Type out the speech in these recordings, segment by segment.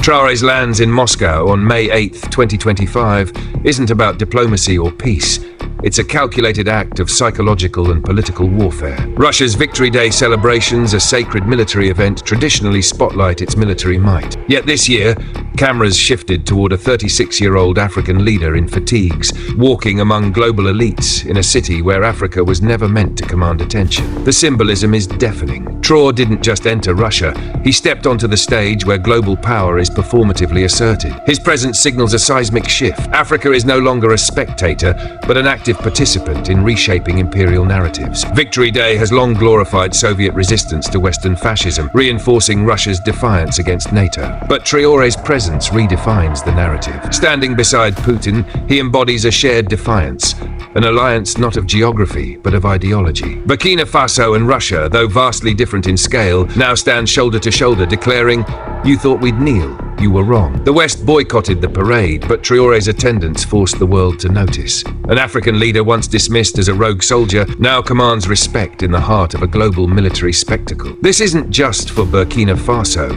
Traoré's lands in Moscow on May 8, 2025, isn't about diplomacy or peace. It's a calculated act of psychological and political warfare. Russia's Victory Day celebrations, a sacred military event, traditionally spotlight its military might. Yet this year, cameras shifted toward a 36-year-old African leader in fatigues, walking among global elites in a city where Africa was never meant to command attention. The symbolism is deafening. Traoré didn't just enter Russia, he stepped onto the stage where global power is performatively asserted. His presence signals a seismic shift. Africa is no longer a spectator, but an active participant in reshaping imperial narratives. Victory Day has long glorified Soviet resistance to Western fascism, reinforcing Russia's defiance against NATO. But Traoré's presence redefines the narrative. Standing beside Putin, he embodies a shared defiance, an alliance not of geography, but of ideology. Burkina Faso and Russia, though vastly different in scale, now stand shoulder to shoulder, declaring, "You thought we'd kneel. You were wrong." The West boycotted the parade, but Traoré's attendance forced the world to notice. An African leader once dismissed as a rogue soldier now commands respect in the heart of a global military spectacle. This isn't just for Burkina Faso.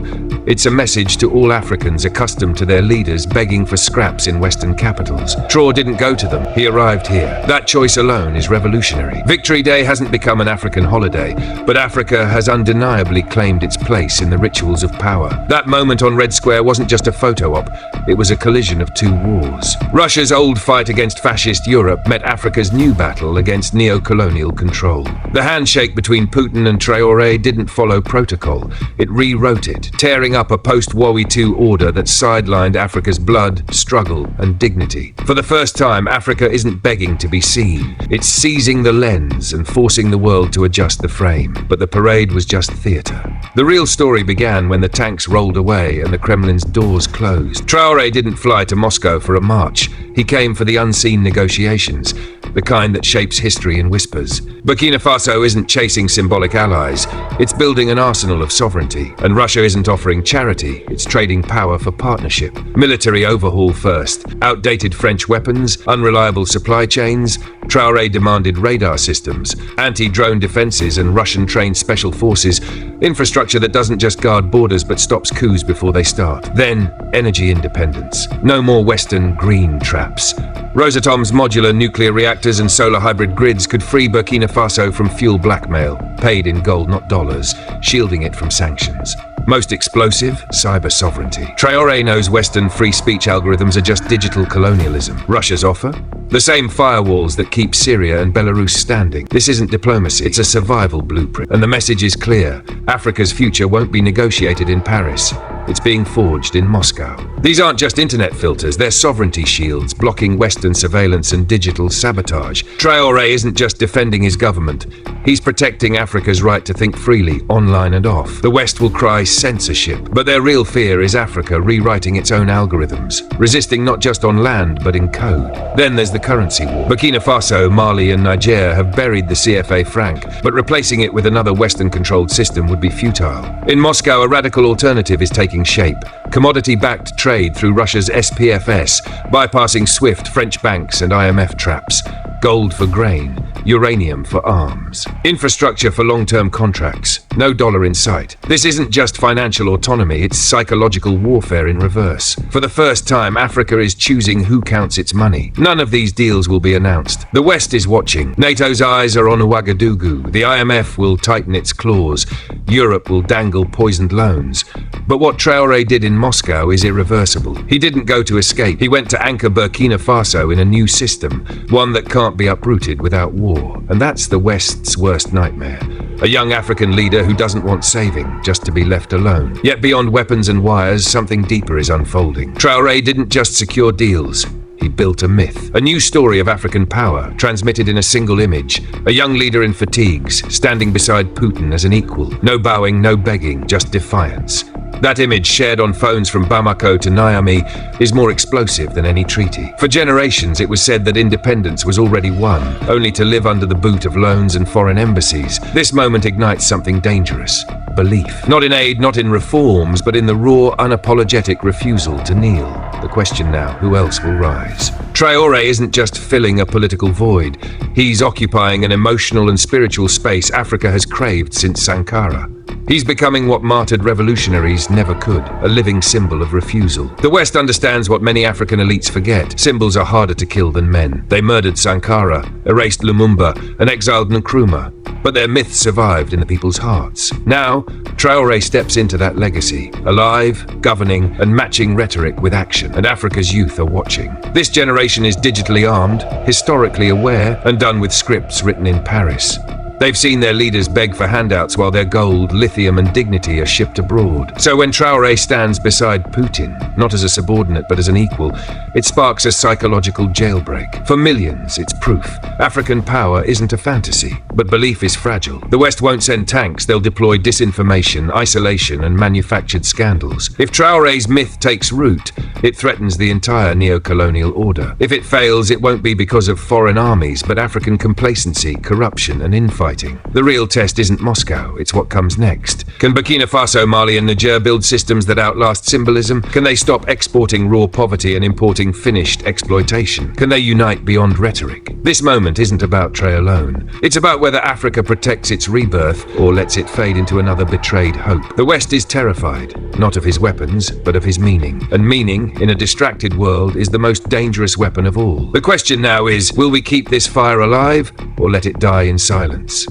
It's a message to all Africans accustomed to their leaders begging for scraps in Western capitals. Traoré didn't go to them, he arrived here. That choice alone is revolutionary. Victory Day hasn't become an African holiday, but Africa has undeniably claimed its place in the rituals of power. That moment on Red Square wasn't just a photo op, it was a collision of two wars. Russia's old fight against fascist Europe met Africa's new battle against neo-colonial control. The handshake between Putin and Traoré didn't follow protocol, it rewrote it, tearing up a post-World War II order that sidelined Africa's blood, struggle, and dignity. For the first time, Africa isn't begging to be seen. It's seizing the lens and forcing the world to adjust the frame. But the parade was just theater. The real story began when the tanks rolled away and the Kremlin's doors closed. Traoré didn't fly to Moscow for a march. He came for the unseen negotiations, the kind that shapes history in whispers. Burkina Faso isn't chasing symbolic allies. It's building an arsenal of sovereignty. And Russia isn't offering charity. It's trading power for partnership. Military overhaul first. Outdated French weapons, unreliable supply chains. Traoré demanded radar systems, anti-drone defenses and Russian-trained special forces. Infrastructure that doesn't just guard borders but stops coups before they start. Then, energy independence. No more Western green traps. Rosatom's modular nuclear reactors and solar hybrid grids could free Burkina Faso from fuel blackmail, paid in gold, not dollars, shielding it from sanctions. Most explosive, cyber sovereignty. Traoré knows Western free speech algorithms are just digital colonialism. Russia's offer? The same firewalls that keep Syria and Belarus standing. This isn't diplomacy, it's a survival blueprint. And the message is clear. Africa's future won't be negotiated in Paris. It's being forged in Moscow. These aren't just internet filters, they're sovereignty shields, blocking Western surveillance and digital sabotage. Traoré isn't just defending his government, he's protecting Africa's right to think freely, online and off. The West will cry censorship, but their real fear is Africa rewriting its own algorithms, resisting not just on land, but in code. Then there's the currency war. Burkina Faso, Mali and Niger have buried the CFA franc, but replacing it with another Western-controlled system would be futile. In Moscow, a radical alternative is taking shape. Commodity-backed trade through Russia's SPFS, bypassing SWIFT, French banks and IMF traps. Gold for grain, uranium for arms. Infrastructure for long-term contracts. No dollar in sight. This isn't just financial autonomy, it's psychological warfare in reverse. For the first time, Africa is choosing who counts its money. None of these deals will be announced. The West is watching. NATO's eyes are on Ouagadougou. The IMF will tighten its claws. Europe will dangle poisoned loans. But what Traoré did in Moscow is irreversible. He didn't go to escape. He went to anchor Burkina Faso in a new system, one that can't be uprooted without war. And that's the West's worst nightmare. A young African leader who doesn't want saving, just to be left alone. Yet beyond weapons and wires, something deeper is unfolding. Traoré didn't just secure deals. He built a myth, a new story of African power, transmitted in a single image. A young leader in fatigues, standing beside Putin as an equal. No bowing, no begging, just defiance. That image, shared on phones from Bamako to Niamey, is more explosive than any treaty. For generations, it was said that independence was already won, only to live under the boot of loans and foreign embassies. This moment ignites something dangerous. Belief. Not in aid, not in reforms, but in the raw, unapologetic refusal to kneel. The question now, who else will rise? Traoré isn't just filling a political void. He's occupying an emotional and spiritual space Africa has craved since Sankara. He's becoming what martyred revolutionaries never could, a living symbol of refusal. The West understands what many African elites forget. Symbols are harder to kill than men. They murdered Sankara, erased Lumumba, and exiled Nkrumah. But their myth survived in the people's hearts. Now, Traoré steps into that legacy, alive, governing, and matching rhetoric with action, and Africa's youth are watching. This generation is digitally armed, historically aware, and done with scripts written in Paris. They've seen their leaders beg for handouts while their gold, lithium, and dignity are shipped abroad. So when Traoré stands beside Putin, not as a subordinate but as an equal, it sparks a psychological jailbreak. For millions, it's proof. African power isn't a fantasy, but belief is fragile. The West won't send tanks, they'll deploy disinformation, isolation, and manufactured scandals. If Traoré's myth takes root, it threatens the entire neo-colonial order. If it fails, it won't be because of foreign armies, but African complacency, corruption, and infighting. The real test isn't Moscow, it's what comes next. Can Burkina Faso, Mali, and Niger build systems that outlast symbolism? Can they stop exporting raw poverty and importing finished exploitation? Can they unite beyond rhetoric? This moment isn't about Traoré alone. It's about whether Africa protects its rebirth or lets it fade into another betrayed hope. The West is terrified, not of his weapons, but of his meaning. And meaning, in a distracted world, is the most dangerous weapon of all. The question now is, will we keep this fire alive or let it die in silence?